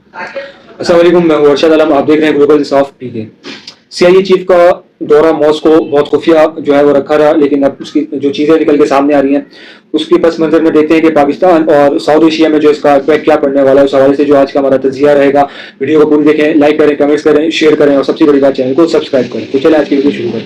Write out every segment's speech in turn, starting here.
अस्सलाम वालेकुम, मैं हूं अरशद आलम। आप देख रहे हैं ग्लोबल सॉफ्ट पीके। सीआईए चीफ का दौरा मॉस्को बहुत खुफिया जो है वो रखा रहा, लेकिन अब उसकी जो चीज़ें निकल के सामने आ रही हैं उसके पस मंजर में देखते हैं कि पाकिस्तान और साउथ एशिया में जो इसका इम्पैक्ट क्या पड़ने वाला है। उस हवाले से जो आज का हमारा तजिया रहेगा। वीडियो को पूरी देखें, लाइक करें, कमेंट्स करें, शेयर करें और सबसे बड़ी बात चैनल को सब्सक्राइब करें। तो चले आज की वीडियो शुरू करें।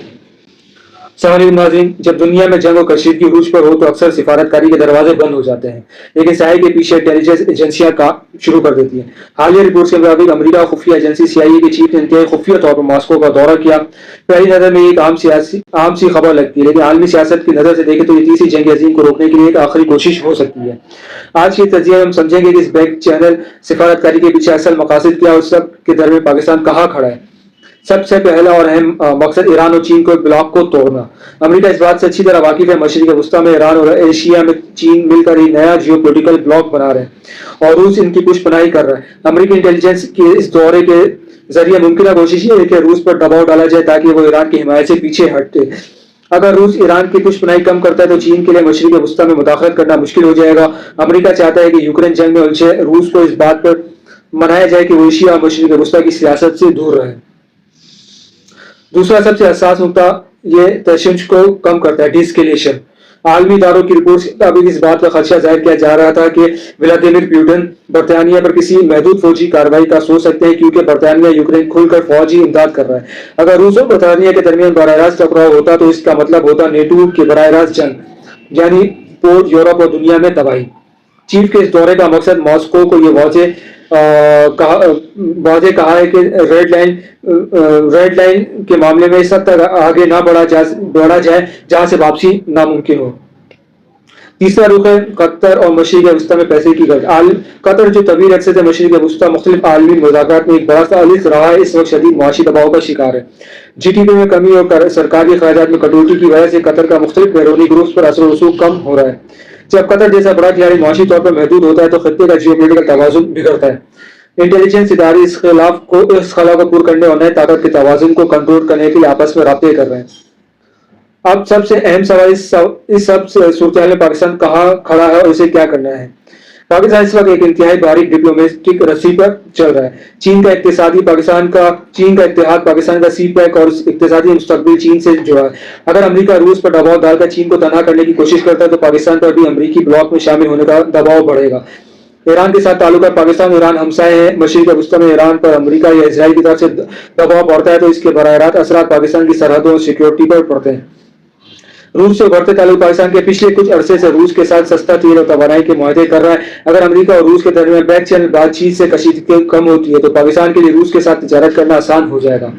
नाज़रीन, जब दुनिया में जंग और कशीदगी रूज पर हो तो अक्सर सिफारतकारी के दरवाजे बंद हो जाते हैं, लेकिन साय के पीछे इंटेलिजेंस एजेंसियां काम शुरू कर देती हैं। हालिया रिपोर्ट के मुताबिक अमेरिका खुफिया एजेंसी सीआईए के चीफ ने इंतहाई खुफिया तौर पर मॉस्को का दौरा किया। पहली नजर में एक आम सी खबर लगती है, लेकिन आलमी सियासत की नजर से देखें तो ये तीसरी जंग अजीम को रोकने के लिए एक आखिरी कोशिश हो सकती है। आज की तजिया में हम समझेंगे कि इस बैक चैनल सिफारतकारी के पीछे असल मकासद क्या और सब के दरमियान पाकिस्तान कहाँ खड़ा है। सबसे पहला और अहम मकसद ईरान और चीन को ब्लॉक को तोड़ना। अमेरिका इस बात से अच्छी तरह वाकिफ है, मशरिक वस्ता में ईरान और एशिया में चीन मिलकर ही नया जियोपॉलिटिकल ब्लॉक बना रहे हैं और रूस इनकी पुष्पनाही कर रहा है। अमेरिकी इंटेलिजेंस के इस दौरे के जरिए मुमकिन कोशिश ये है कि रूस पर दबाव डाला जाए ताकि वो ईरान की हिमायत से पीछे हटे। अगर रूस ईरान की पुष्पनाही कम करता है तो चीन के लिए मशरिक वस्ता में मुदाखलत करना मुश्किल हो जाएगा। अमेरिका चाहता है कि यूक्रेन जंग में उलझे रूस को इस बात पर मनाया जाए कि वो एशिया और मशरिक वस्ता की सियासत से दूर रहे। दूसरा सबसे हसास नुकता ये तशद्दुद को कम करता है, डिस्केलेशन। आलमी इदारों की रिपोर्ट के मुताबिक इस बात का खदशा जाहिर किया जा रहा था कि व्लादिमीर पुतिन बरतानिया पर किसी महदूद फौजी कार्रवाई का सोच सकते हैं, क्योंकि बरतानिया यूक्रेन खुलकर फौजी इमदाद कर रहा है। अगर रूस और बरतानिया के दरमियान बराह रास्त टकराव होता तो इसका मतलब होता नेटो की बराह रास्त जंग, यानी पूर्व यूरोप और दुनिया में तबाही। चीफ के इस दौरे का मकसद मॉस्को को ये वाजे कहा है कि रेड लाइन के मामले में इस हद तक आगे ना बढ़ा जाए जहां से वापसी नामुमकिन हो। तीसरा रुख है कतर और मशरिक वस्ता में पैसे की गर्ज। कतर जो तवील अरसे से मशरिक वस्ता मुख्तलिफ आलमी मुज़ाकरात में एक बड़ा सा अलिस रहा है, इस वक्त शदीद मुआशी दबाव का शिकार है। जीडीपी में कमी और सरकारी खर्चात में कटौती की वजह से कतर का मुख्तलिफ बैरूनी ग्रुप्स पर असर रसूख कम हो रहा है। जब कतर जैसा बड़ा खिलाड़ी मुआशी तौर पर महदूद होता है तो खत्ते का जियोपॉलिटिकल तवाज़ुन बिगड़ता है। इंटेलिजेंस इदारे इस खला को पूरा करने और नए ताकत के तवाज़ुन को कंट्रोल करने के लिए आपस में राब्ते कर रहे हैं। अब सबसे अहम सवाल इस सब सूरत में पाकिस्तान कहाँ खड़ा है और इसे क्या करना है। पाकिस्तान इस वक्त एक इंतहाई बारीक डिप्लोमेटिक रस्सी पर चल रहा है। चीन का इत्तेहाद पाकिस्तान का सी पैक और इक्तिसादी मुस्तकबिल चीन से जुड़ा है। अगर अमेरिका रूस पर दबाव डालकर चीन को तनहा करने की कोशिश करता है तो पाकिस्तान पर भी अमेरिकी ब्लॉक में शामिल होने का दबाव बढ़ेगा। ईरान के साथ ताल्लुक पाकिस्तान ईरान हमसाए हैं। मशरिक वस्ता में ईरान पर अमेरिका या इजराइल की तरफ से दबाव पड़ता है तो इसके बराह रास्त असरात पाकिस्तान की सरहदों और सिक्योरिटी पर पड़ते हैं। रूस से बढ़ते ताल्लुक पाकिस्तान के पिछले कुछ अरसे से रूस के साथ सस्ता तेल और तवानाई के मुआहदे कर रहा है। अगर अमेरिका और रूस के दरमियान बैक चैनल बातचीत से कशीदगी कम होती है तो पाकिस्तान के लिए रूस के साथ तिजारत करना आसान हो जाएगा।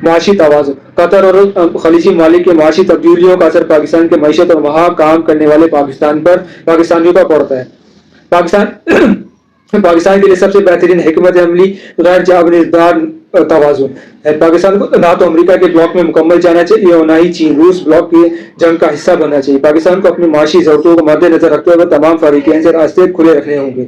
मुआशी तवाज़ुन। कतर और खलीजी ममालिक के मुआशी तब्दीलियों का असर पाकिस्तान के मईशत और वहाँ काम करने वाले पाकिस्तानियों पर पड़ता है। पाकिस्तान के लिए सबसे बेहतरीन हिकमत अमली गैर जाबरदार तवाज़ुन है। पाकिस्तान को ना तो अमेरिका के ब्लॉक में मुकम्मल जाना चाहिए और ना ही चीन रूस ब्लॉक के जंग का हिस्सा बनना चाहिए। पाकिस्तान को अपनी माशी जरूरतों को मद्देनजर रखते हुए तमाम फरीकैन से रास्ते खुले रखने होंगे।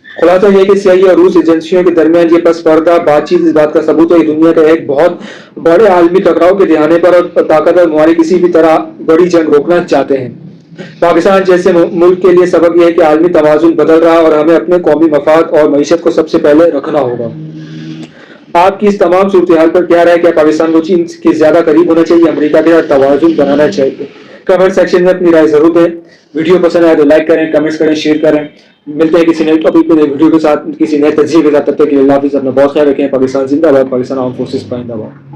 खुलासा यह कि सीआईए और रूस एजेंसियों के दरमियान ये पस पर्दा बातचीत इस बात का सबूत है कि दुनिया का एक बहुत बड़े आलमी टकराव के दिहाने पर और ताकतवर ममालिक किसी भी तरह बड़ी जंग रोकना चाहते हैं। पाकिस्तान जैसे मुल्क के लिए सबक यह है कि आलमी तवाज़ुन बदल रहा है और हमें अपने कौमी मफाद और मईशत को सबसे पहले रखना होगा। आपकी इस तमाम सूरत हाल पर क्या राय? क्या पाकिस्तान को चीन के ज्यादा करीब होना चाहिए, अमेरिका के साथ तवाज़ुन बनाना चाहिए? कमेंट सेक्शन में अपनी राय जरूर दें। वीडियो पसंद आए तो लाइक करें, कमेंट्स करें, शेयर करें। मिलते हैं किसी नए टॉपिक पे वीडियो के साथ, किसी नए तज्ज़िये के साथ। तब तक के लिए अल्लाह हाफ़िज़। अपना बहुत ख्याल रखें। पाकिस्तान जिंदाबाद। पाकिस्तान आर्म्ड फोर्सेस जिंदाबाद।